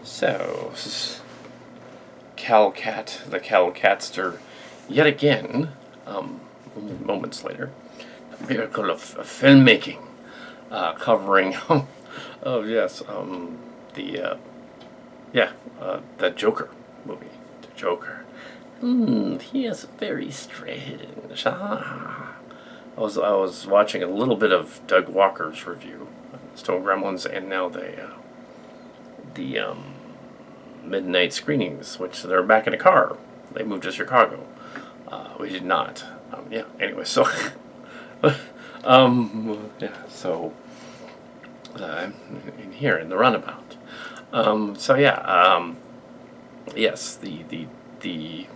So, this is Kal Kat, the Kal Katster, yet again, moments later. The miracle of filmmaking, covering, oh yes, the, the Joker movie. The Joker. He is very strange. I was watching a little bit of Doug Walker's review, Stone Gremlins, and now the midnight screenings, which they're back in a car. They moved to Chicago. We did not. Anyway, so so I'm in here in the runabout. Yes, the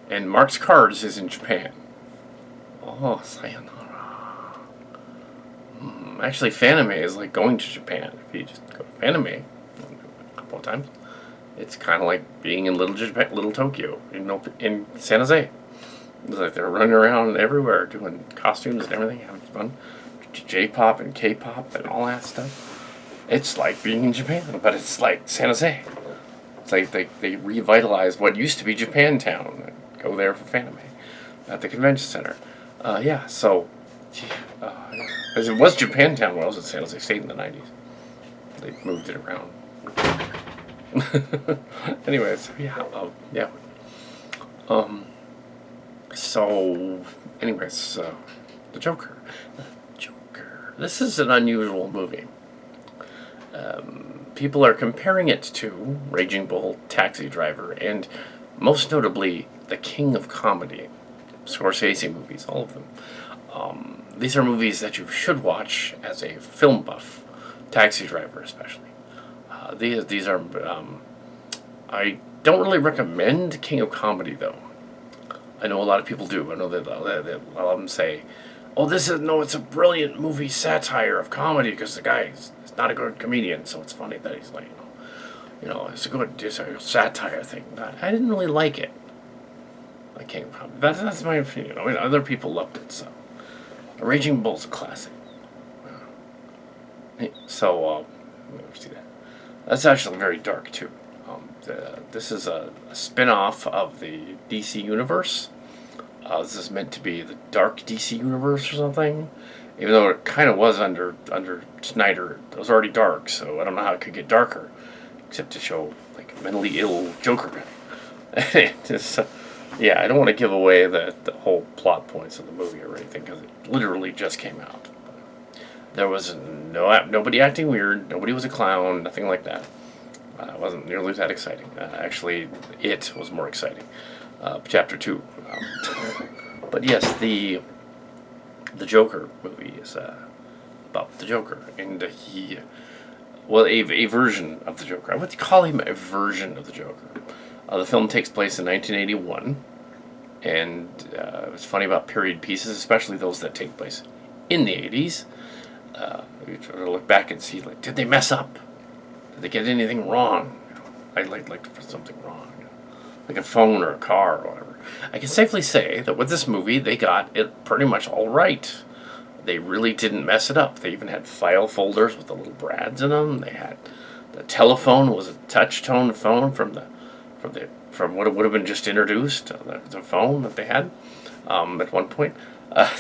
and Mark's Cars is in Japan. Oh, sayonara. Actually, Fanime is like going to Japan. If you just go to Fanime a couple of times, it's kind of like being in Little Japan, Little Tokyo, in San Jose. It's like they're running around everywhere doing costumes and everything, having fun. J-pop and K-pop and all that stuff. It's like being in Japan, but it's like San Jose. It's like they revitalized what used to be Japantown. Go there for Fanime at the convention center. As it was Japantown when I was in San Jose State in the 90s. They moved it around. Anyways, the Joker. The Joker. This is an unusual movie. People are comparing it to Raging Bull, Taxi Driver, and most notably, The King of Comedy. Scorsese movies, all of them. These are movies that you should watch as a film buff. Taxi Driver, especially. These are. I don't really recommend King of Comedy, though. I know a lot of people do. I know that a lot of them say, "Oh, it's a brilliant movie satire of comedy because the guy is not a good comedian, so it's funny that he's like, it's a satire thing." I didn't really like it. I King of Comedy. That's my opinion. I mean, other people loved it, so. Raging Bull's a classic. So, let me see that. That's actually very dark, too. This is a spin-off of the DC Universe. This is meant to be the dark DC Universe or something. Even though it kind of was under Snyder. It was already dark, so I don't know how it could get darker. Except to show, like, a mentally ill Joker guy. I don't want to give away the whole plot points of the movie or anything, because it literally just came out. There was nobody acting weird, nobody was a clown, nothing like that. It wasn't nearly that exciting. Actually, it was more exciting. Chapter 2. But yes, the Joker movie is about the Joker, and a version of the Joker. I would call him a version of the Joker. The film takes place in 1981, and it's funny about period pieces, especially those that take place in the 80s. You try to look back and see, like, did they mess up? Did they get anything wrong? I'd like for something wrong, like a phone or a car or whatever. I can safely say that with this movie, they got it pretty much all right. They really didn't mess it up. They even had file folders with the little brads in them. They had the telephone was a touch-tone phone from what it would have been just introduced, the phone that they had at one point.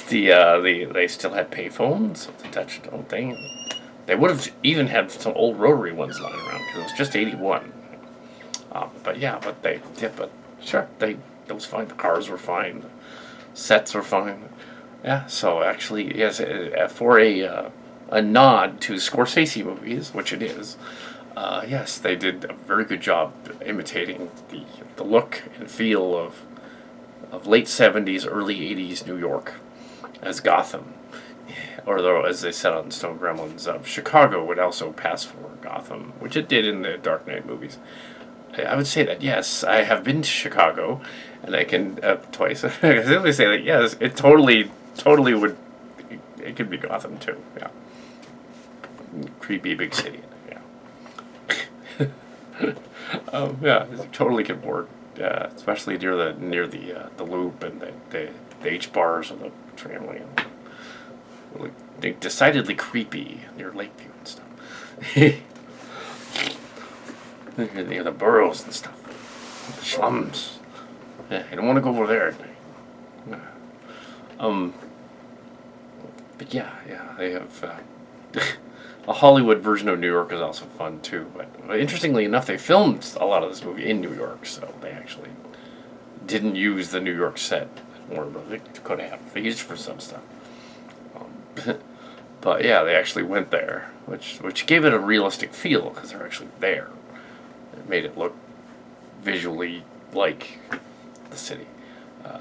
They still had payphones with the touch-tone thing. They would have even had some old rotary ones lying around because it was just 81. It was fine. The cars were fine. The sets were fine. Yeah. So actually, yes, for a nod to Scorsese movies, which it is. Yes, they did a very good job imitating the look and feel of late 70s, early 80s New York as Gotham. Or as they said on Stone Gremlins, Chicago would also pass for Gotham, which it did in the Dark Knight movies. I would say that, yes, I have been to Chicago, and I can, twice, I can simply say that, yes, it totally would, it could be Gotham too, yeah. Creepy big city, yeah. It totally could work, especially near the loop and the H bars of the tramway. They're decidedly creepy near Lakeview and stuff. The boroughs and stuff. The slums. Yeah, you don't want to go over there at night. Yeah. But yeah, they have a Hollywood version of New York is also fun too. But interestingly enough, they filmed a lot of this movie in New York, so they actually didn't use the New York set, or they could have. They used it for some stuff. But yeah, they actually went there, which gave it a realistic feel because they're actually there. It made it look visually like the city.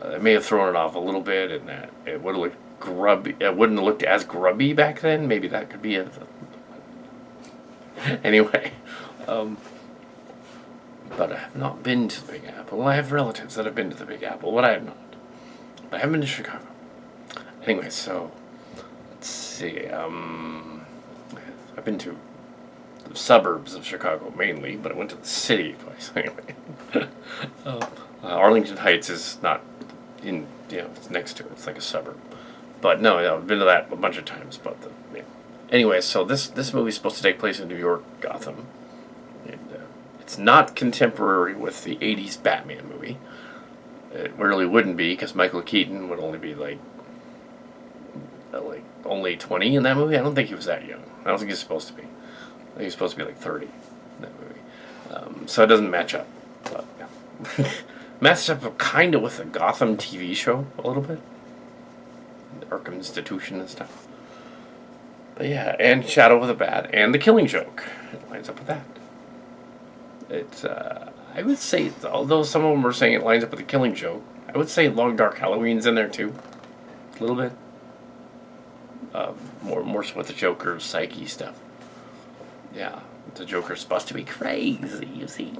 It may have thrown it off a little bit, and that it would have looked grubby. It wouldn't have looked as grubby back then. Maybe that could be it. Anyway, but I have not been to the Big Apple. Well, I have relatives that have been to the Big Apple, but I have not. But I haven't been to Chicago. Anyway, so let's see. I've been to the suburbs of Chicago mainly, but I went to the city twice. Anyway, Arlington Heights is not in. It's next to it. It's like a suburb. But no, I've been to that a bunch of times. But anyway, so this movie is supposed to take place in New York, Gotham. And, it's not contemporary with the '80s Batman movie. It really wouldn't be because Michael Keaton would only be like only 20 in that movie. I don't think he was that young. I don't think he's supposed to be. I think he's supposed to be like 30 in that movie. So it doesn't match up. But yeah. Matches up kind of with the Gotham TV show a little bit. The Arkham Institution and stuff. But yeah, and Shadow of the Bat and The Killing Joke. It lines up with that. It's, I would say, although some of them are saying it lines up with The Killing Joke, I would say Long Dark Halloween's in there too. A little bit. More so with the Joker's psyche stuff. Yeah, the Joker's supposed to be crazy, you see.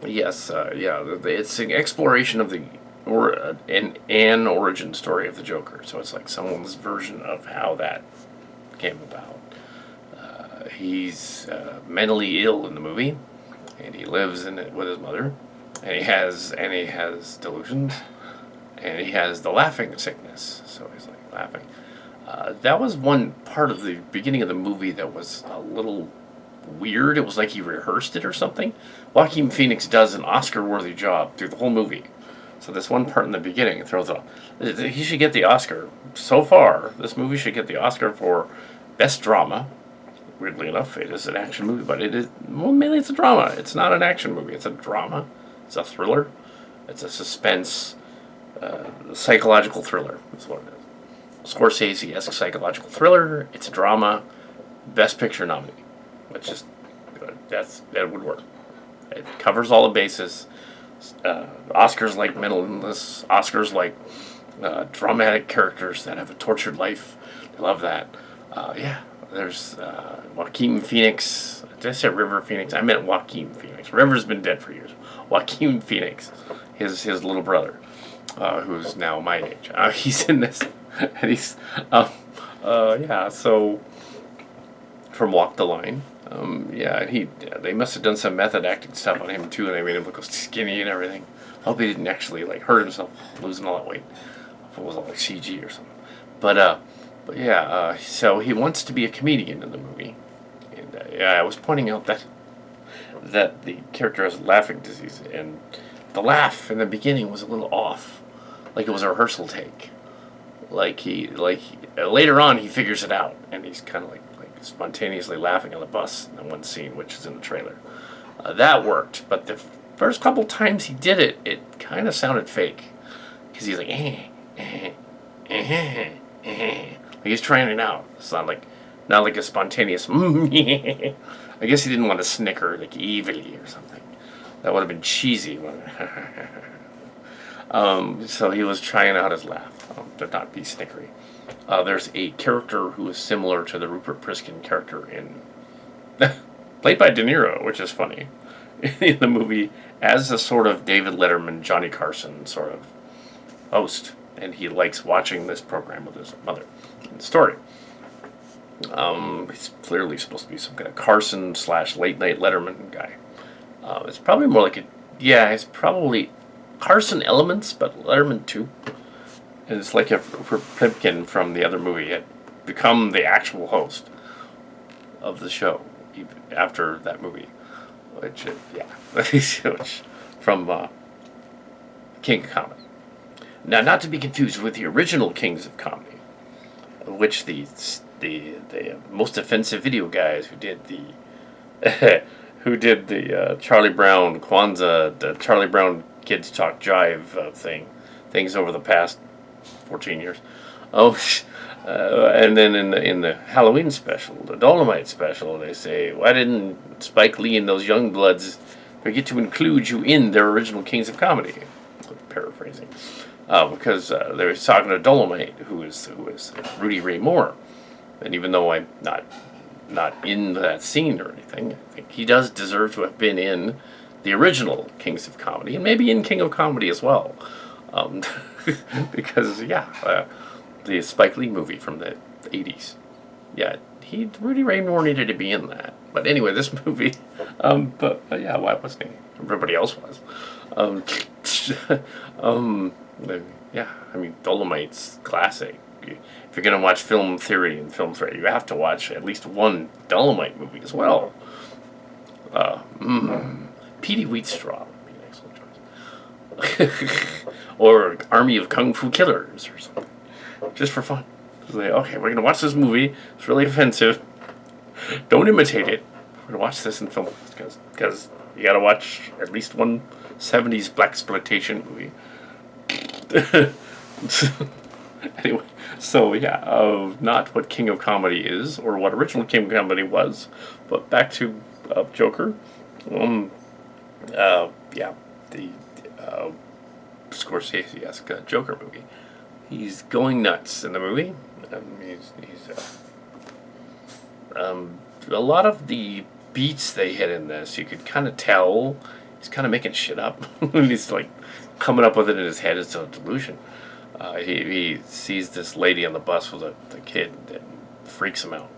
Yes, it's an exploration of an origin story of the Joker. So it's like someone's version of how that came about. He's mentally ill in the movie, and he lives in it with his mother, and he has delusions, and he has the laughing sickness. So he's like laughing. That was one part of the beginning of the movie that was a little weird. It was like he rehearsed it or something. Joaquin Phoenix does an Oscar-worthy job through the whole movie. So this one part in the beginning throws it off. He should get the Oscar. So far, this movie should get the Oscar for Best Drama. Weirdly enough, it is an action movie, but it is, well, mainly it's a drama. It's not an action movie. It's a drama. It's a thriller. It's a suspense, psychological thriller. That's what it is. Scorsese-esque psychological thriller. It's a drama. Best Picture nominee. Which is, that would work. It covers all the bases. Oscars like mental illness. Oscars like dramatic characters that have a tortured life. I love that. Yeah. There's Joaquin Phoenix. Did I say River Phoenix? I meant Joaquin Phoenix. River's been dead for years. Joaquin Phoenix, his little brother, who's now my age. He's in this, and he's yeah. So from Walk the Line, yeah. They must have done some method acting stuff on him too, and they made him look skinny and everything. I hope he didn't actually hurt himself losing all that weight. If it was all like CG or something, but yeah, so he wants to be a comedian in the movie. And yeah, I was pointing out that the character has laughing disease, and the laugh in the beginning was a little off. Like it was a rehearsal take. Later on he figures it out, and he's kind of like spontaneously laughing on the bus in one scene, which is in the trailer. That worked, but the first couple times he did it, it kind of sounded fake. Because he's like, like he's trying it out. It's not like a spontaneous. I guess he didn't want to snicker like evilly or something. That would have been cheesy. So he was trying out his laugh to not be snickery. There's a character who is similar to the Rupert Priskin character in played by De Niro, which is funny in the movie as a sort of David Letterman, Johnny Carson sort of host. And he likes watching this program with his mother. The story. He's clearly supposed to be some kind of Carson / late night Letterman guy. It's probably more like it's probably Carson elements, but Letterman too. And it's like if Pipkin from the other movie had become the actual host of the show. after that movie, which which from King of Comedy. Now, not to be confused with the original Kings of Comedy, which the most offensive video guys who did the Charlie Brown Kwanzaa, the Charlie Brown Kids Talk Jive things over the past 14 years. Oh, and then in the Halloween special, the Dolomite special, they say, why didn't Spike Lee and those young bloods forget to include you in their original Kings of Comedy? Paraphrasing. Because they were talking to Dolomite, who is Rudy Ray Moore. And even though I'm not in that scene or anything, I think he does deserve to have been in the original Kings of Comedy, and maybe in King of Comedy as well. Because, the Spike Lee movie from the 80s. Yeah, Rudy Ray Moore needed to be in that. But anyway, this movie, why wasn't he? Everybody else was. Dolomite's classic. If you're going to watch film theory and film threat, you have to watch at least one Dolomite movie as well. Petey Wheatstraw would be an excellent choice. Or Army of Kung Fu Killers or something. Just for fun. Just like, okay, we're going to watch this movie. It's really offensive. Don't imitate it. We're going to watch this in film. Because you got to watch at least one 70s blaxploitation movie. Anyway, so not what King of Comedy is, or what original King of Comedy was, but back to Joker. The Scorsese-esque Joker movie. He's going nuts in the movie. A lot of the beats they hit in this, you could kind of tell he's kind of making shit up. He's like coming up with it in his head. It's a delusion. He sees this lady on the bus with the kid that freaks him out.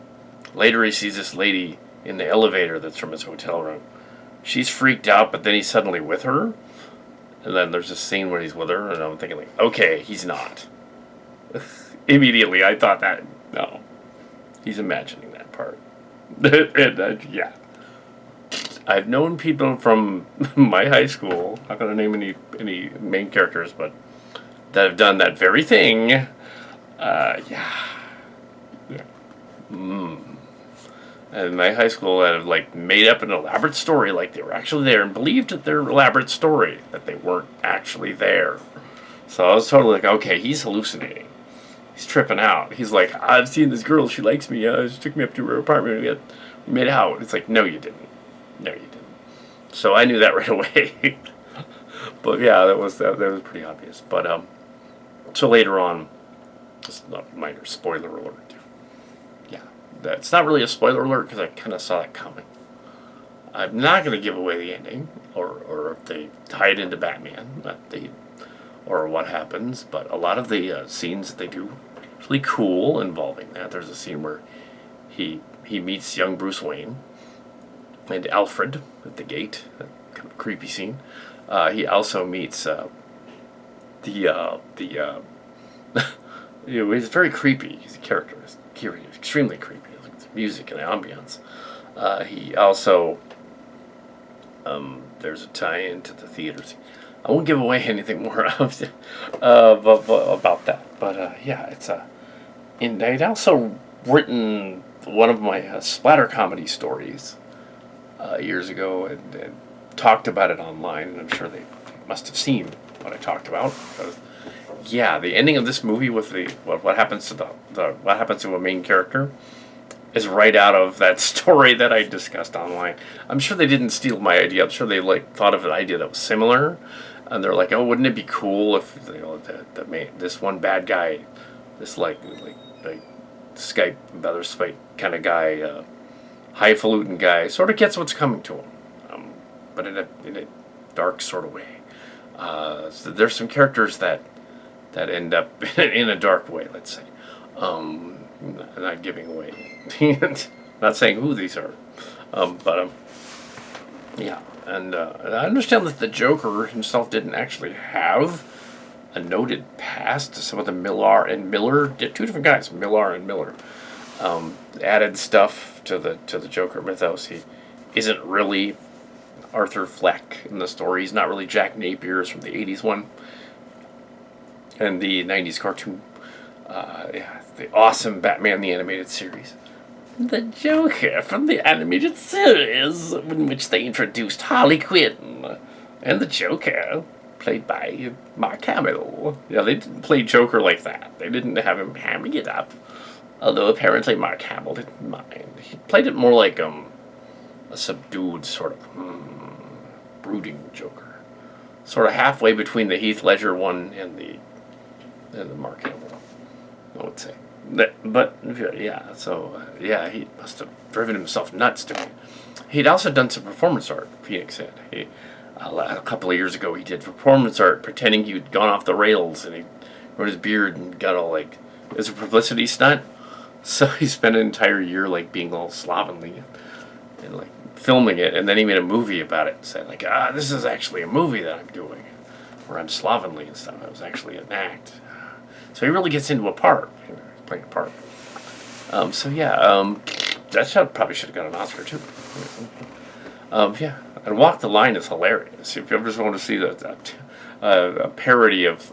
Later, he sees this lady in the elevator that's from his hotel room. She's freaked out, but then he's suddenly with her. And then there's a scene where he's with her, and I'm thinking, like, okay, he's not. Immediately, I thought that, no. He's imagining that part. Yeah. I've known people from my high school, not going to name any main characters, but that have done that very thing. And my high school that have like made up an elaborate story, like they were actually there, and believed their elaborate story that they weren't actually there. So I was totally like, okay, he's hallucinating. He's tripping out. He's like, I've seen this girl. She likes me. She took me up to her apartment. We made out. It's like, no, you didn't. No, you didn't. So I knew that right away. But yeah, that was pretty obvious. But so later on, just a minor spoiler alert. Yeah, that's not really a spoiler alert because I kind of saw that coming. I'm not going to give away the ending or if they tie it into Batman, or what happens. But a lot of the scenes that they do are really cool involving that. There's a scene where he meets young Bruce Wayne and Alfred at the gate. That kind of creepy scene. He also meets he's very creepy. He's a character. He's extremely creepy. Like the music and the ambience. He also there's a tie-in to the theaters. I won't give away anything more about that. But it's and I'd also written one of my splatter comedy stories years ago and talked about it online, and I'm sure they must have seen what I talked about. The ending of this movie with what happens to what happens to a main character is right out of that story that I discussed online. I'm sure they didn't steal my idea. I'm sure they thought of an idea that was similar, and they're like, oh, wouldn't it be cool if this one bad guy, this like Skype Beather Spike kind of guy, highfalutin guy, sort of gets what's coming to him, but in a dark sort of way. So there's some characters that end up in a dark way, let's say. Not giving away, not saying who these are, and I understand that the Joker himself didn't actually have a noted past. Some of the Millar, two different guys, Millar and Miller. Added stuff to the Joker mythos. He isn't really Arthur Fleck in the story. He's not really Jack Napier's from the '80s one and the '90s cartoon. Yeah, the awesome Batman the Animated Series. The Joker from the animated series, in which they introduced Harley Quinn and the Joker, played by Mark Hamill. Yeah, they didn't play Joker like that. They didn't have him hamming it up. Although apparently Mark Hamill didn't mind. He played it more like a subdued sort of brooding Joker, sort of halfway between the Heath Ledger one and the Mark Hamill one, I would say. But yeah, so yeah, he must have driven himself nuts to me. He'd also done some performance art. Phoenix said a couple of years ago he did performance art pretending he'd gone off the rails, and he wrote his beard and got all like it was a publicity stunt. So he spent an entire year like being all slovenly and like filming it, and then he made a movie about it. Said like, this is actually a movie that I'm doing, where I'm slovenly and stuff. It was actually an act. So he really gets into a part, playing a part. So yeah, that probably should have got an Oscar too. Yeah, and Walk the Line is hilarious. If you ever just want to see a parody of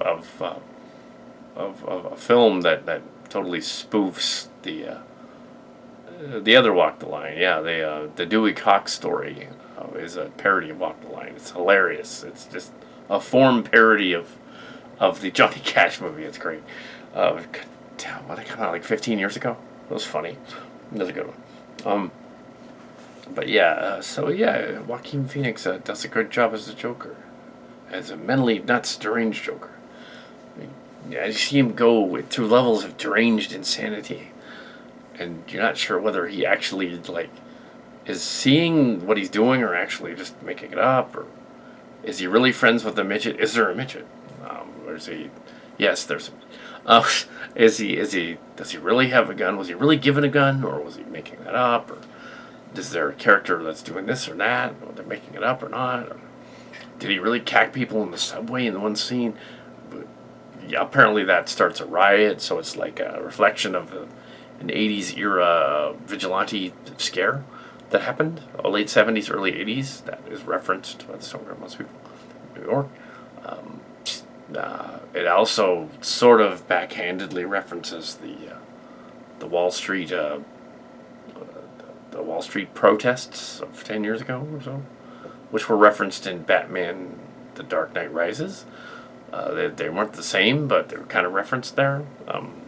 a film that totally spoofs the other Walk the Line. Yeah, the Dewey Cox story is a parody of Walk the Line. It's hilarious. It's just a form parody of the Johnny Cash movie. It's great. Damn, what, they come out like 15 years ago? It was funny. That was a good one. But yeah, so yeah, Joaquin Phoenix does a good job as the Joker, as a mentally nuts, deranged Joker. Yeah, you see him go through levels of deranged insanity, and you're not sure whether he actually like is seeing what he's doing or actually just making it up, or is he really friends with the midget? Is there a midget? Or is he? Yes, there's. Is he? Does he really have a gun? Was he really given a gun, or was he making that up? Or is there a character that's doing this or that? Or they're making it up or not? Or did he really cack people in the subway in the one scene? Yeah, apparently that starts a riot, so it's like a reflection of an '80s era vigilante scare that happened, late '70s, early '80s. That is referenced by the song most people in New York. It also sort of backhandedly references the Wall Street the Wall Street protests of 10 years ago or so, which were referenced in Batman: The Dark Knight Rises. They weren't the same, but they were kind of referenced there.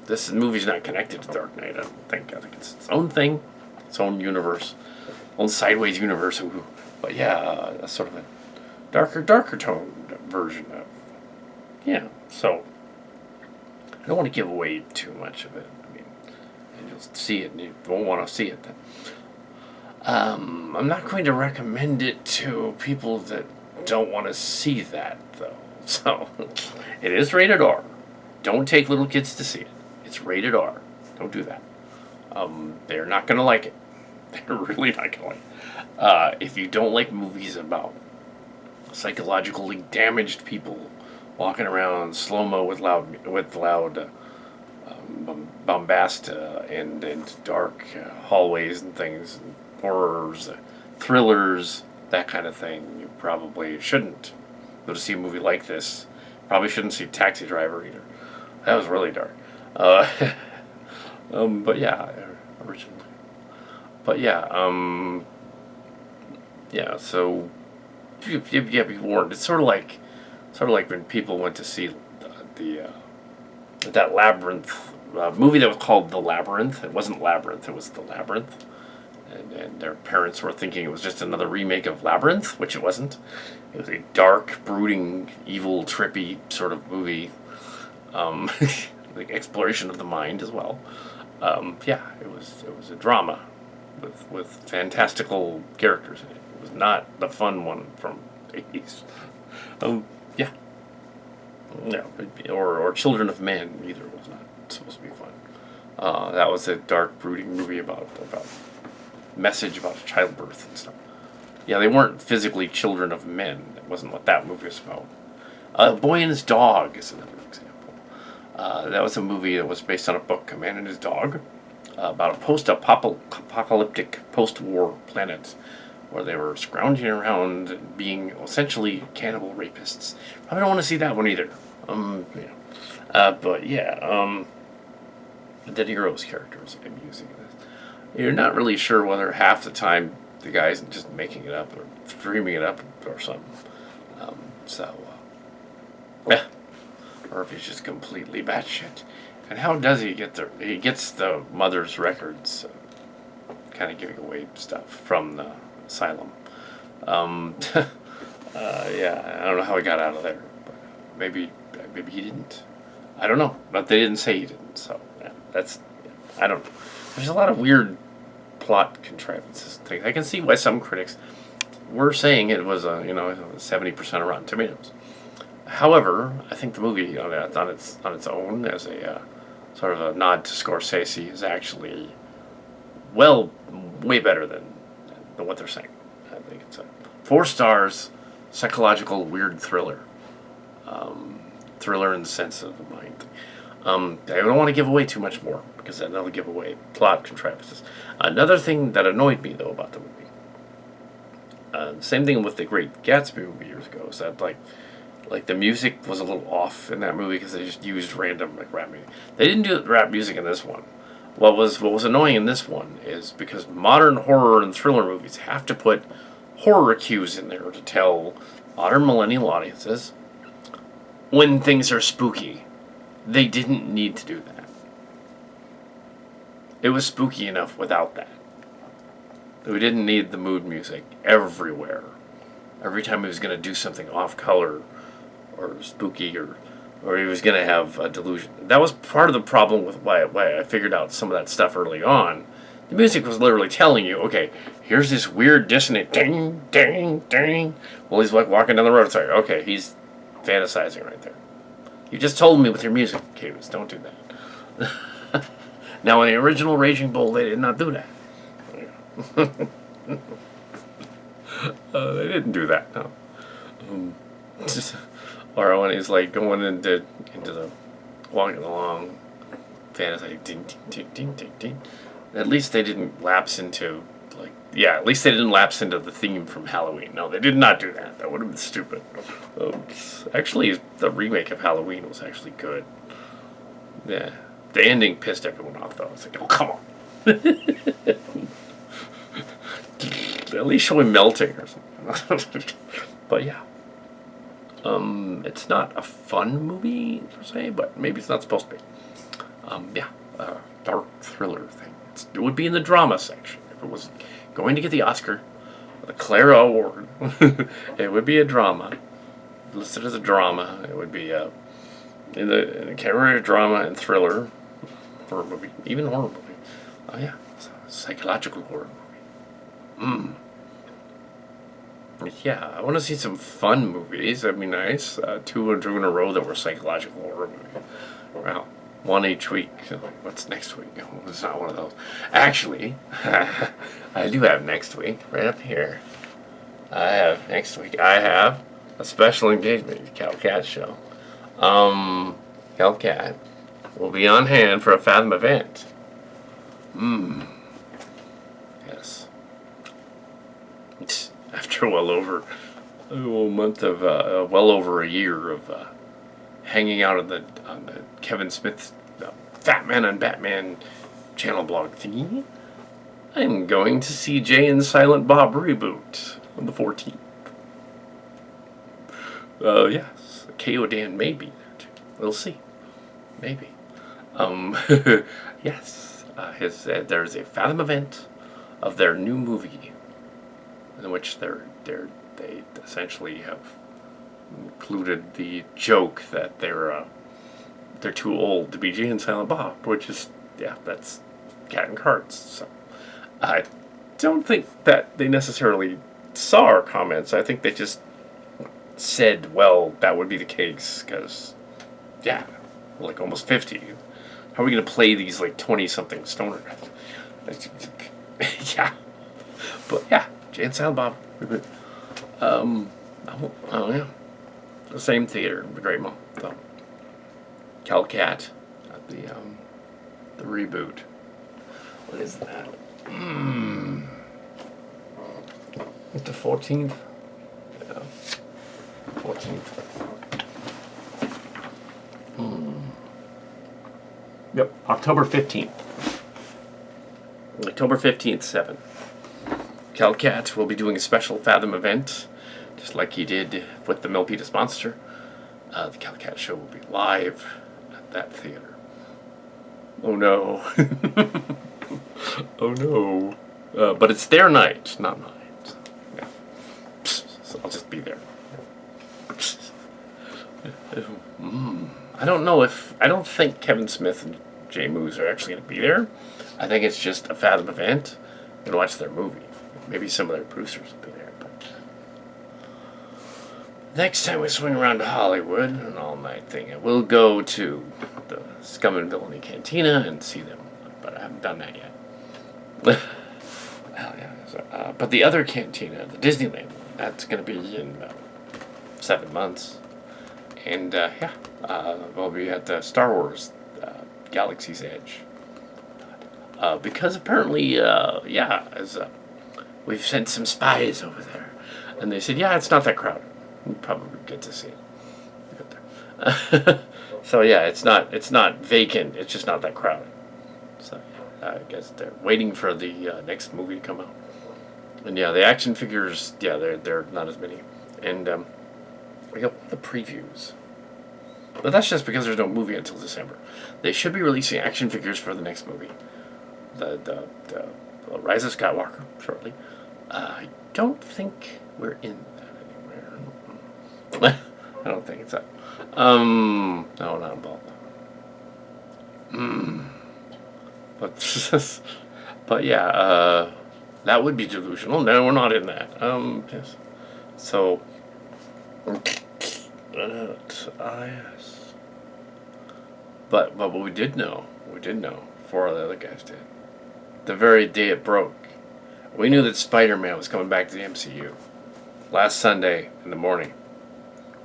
This movie's not connected to Dark Knight, I don't think. I think it's its own thing, its own universe, own sideways universe. But yeah, a sort of a darker toned version of. Yeah, so I don't want to give away too much of it. I mean, and you'll see it, and you won't want to see it then. I'm not going to recommend it to people that don't want to see that, though. So, it is rated R. Don't take little kids to see it. It's rated R. Don't do that. They're not going to like it. They're really not going to like it. If you don't like movies about psychologically damaged people walking around slow-mo with loud bombast and dark hallways and things, and horrors, thrillers, that kind of thing, you probably shouldn't go to see a movie like this. Probably shouldn't see Taxi Driver either. That was really dark. But yeah, originally. But yeah, yeah. So yeah, be warned. It's sort of like when people went to see that Labyrinth movie that was called The Labyrinth. It wasn't Labyrinth. It was The Labyrinth. And their parents were thinking it was just another remake of Labyrinth, which it wasn't. It was a dark, brooding, evil, trippy sort of movie, like exploration of the mind as well. Yeah, it was a drama with fantastical characters in it. It was not the fun one from the '80s. Yeah, no, or Children of Men either was not supposed to be fun. That was a dark, brooding movie about message about childbirth and stuff. Yeah, they weren't physically children of men. That wasn't what that movie was about. A Boy and His Dog is another example. That was a movie that was based on a book, A Man and His Dog. about a post-apocalyptic, post-war planet where they were scrounging around being essentially cannibal rapists. Probably don't want to see that one either. But yeah, De Niro's character is amusing in this. You're not really sure whether half the time the guy's just making it up or dreaming it up or something. Yeah, or if he's just completely batshit. And how does he get the? He gets the mother's records, kind of giving away stuff from the asylum. Yeah, I don't know how he got out of there, but maybe he didn't. I don't know, but they didn't say he didn't. So yeah, I don't know. There's a lot of weird plot contrivances. I can see why some critics were saying it was 70% of Rotten Tomatoes. However, I think the movie on its own as a sort of a nod to Scorsese is actually way better than what they're saying. I think it's a 4 stars, psychological weird thriller. Thriller in the sense of the mind. I don't want to give away too much more because then that'll give away plot contrivances. Another thing that annoyed me though about the movie, same thing with the Great Gatsby movie years ago, is that like the music was a little off in that movie because they just used random rap music. They didn't do rap music in this one. What was annoying in this one is because modern horror and thriller movies have to put horror cues in there to tell modern millennial audiences when things are spooky. They didn't need to do that. It was spooky enough without that. We didn't need the mood music everywhere. Every time he was going to do something off color or spooky or he was going to have a delusion. That was part of the problem with why I figured out some of that stuff early on. The music was literally telling you, okay, here's this weird dissonant ding, ding, ding. Well, he's like walking down the road. It's like, okay, he's fantasizing right there. You just told me with your music cues, don't do that. Now, in the original Raging Bull, they did not do that. They didn't do that, no. Or when he's like going into the walking along, fantasy, ding, ding, ding, ding, ding, ding. At least they didn't lapse into at least they didn't lapse into the theme from Halloween. No, they did not do that. That would have been stupid. Actually, the remake of Halloween was actually good. Yeah, the ending pissed everyone off though. It's like, oh come on. At least show him melting or something. But yeah. It's not a fun movie per se, but maybe it's not supposed to be. Dark thriller thing. It would be in the drama section if it was going to get the Oscar, the Clara Award. It would be a drama, listed as a drama. It would be in the category of drama and thriller, horror movie, even horror movie. Oh yeah, it's a psychological horror movie. Yeah, I want to see some fun movies. That'd be nice. Two in a row that were psychological horror movies. Wow, one each week. What's next week? Oh, it's not one of those. Actually, I do have next week right up here. Next week. I have a special engagement, Kal Kat show. Kal Kat will be on hand for a Fathom event. Yes. After well over a year of hanging out on the Kevin Smith's Fat Man on Batman channel blog thingy, I'm going to see Jay and Silent Bob reboot on the 14th. Yes, K.O. Dan may be there too. We'll see. Maybe. Yes. There's a Fathom event of their new movie, in which they essentially have included the joke that they're too old to be Jay and Silent Bob, which is that's cat and cards. So I don't think that they necessarily saw our comments. I think they just said, well, that would be the case because like almost 50. How are we gonna play these like 20-something stoner guys? Yeah, but yeah. Jay and Silent Bob. Yeah. The same theater, the Great Mall. So, Kal Kat, the reboot. What is that? It's the 14th? Yeah. 14th. Yep, October 15th. October 15th, 7. Kal Kat will be doing a special Fathom event, just like he did with the Milpitas Monster. The Kal Kat show will be live at that theater. Oh no. Oh no. But it's their night, not mine. So, yeah. So I'll just be there. I don't think Kevin Smith and Jay Moose are actually going to be there. I think it's just a Fathom event. I'm going to watch their movie. Maybe some of their producers will be there. But next time we swing around to Hollywood, an all-night thing, we'll go to the Scum and Villainy Cantina and see them. But I haven't done that yet. Well, yeah. So, but the other cantina, the Disneyland one, that's going to be in 7 months. And, we'll be at the Star Wars Galaxy's Edge. Because apparently, as we've sent some spies over there. And they said, yeah, it's not that crowded. You probably get to see it. So, yeah, it's not vacant. It's just not that crowded. So, I guess they're waiting for the next movie to come out. And, yeah, the action figures, yeah, they're not as many. And, we got the previews. But that's just because there's no movie until December. They should be releasing action figures for the next movie. The Rise of Skywalker, shortly. I don't think we're in that anywhere. I don't think it's that. No, not involved. But yeah, that would be delusional. No, we're not in that. Yes. So, yes. But what we did know, 4 of the other guys did. The very day it broke, we knew that Spider-Man was coming back to the MCU. Last Sunday in the morning,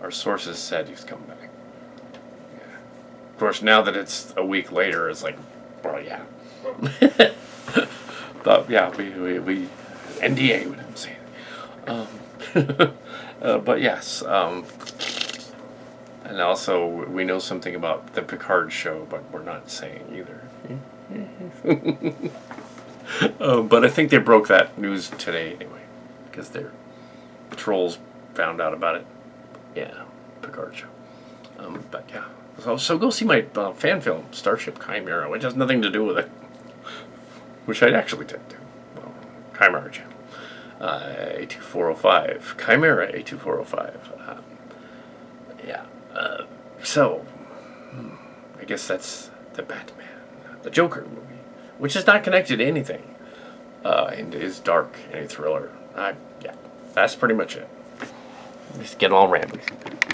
our sources said he was coming back. Yeah. Of course, now that it's a week later, it's like, well, yeah. But yeah, we NDA with him saying. But yes, and also we know something about the Picard show, but we're not saying either. But I think they broke that news today anyway, because their trolls found out about it. Yeah, Picard show. But yeah, so go see my fan film, Starship Chimera, which has nothing to do with it, which I actually did do. Well, Chimera channel. A2405. Chimera A2405. So, I guess that's the Batman. The Joker movie. Which is not connected to anything. And is dark and a thriller. Yeah, that's pretty much it. Just get all rambly.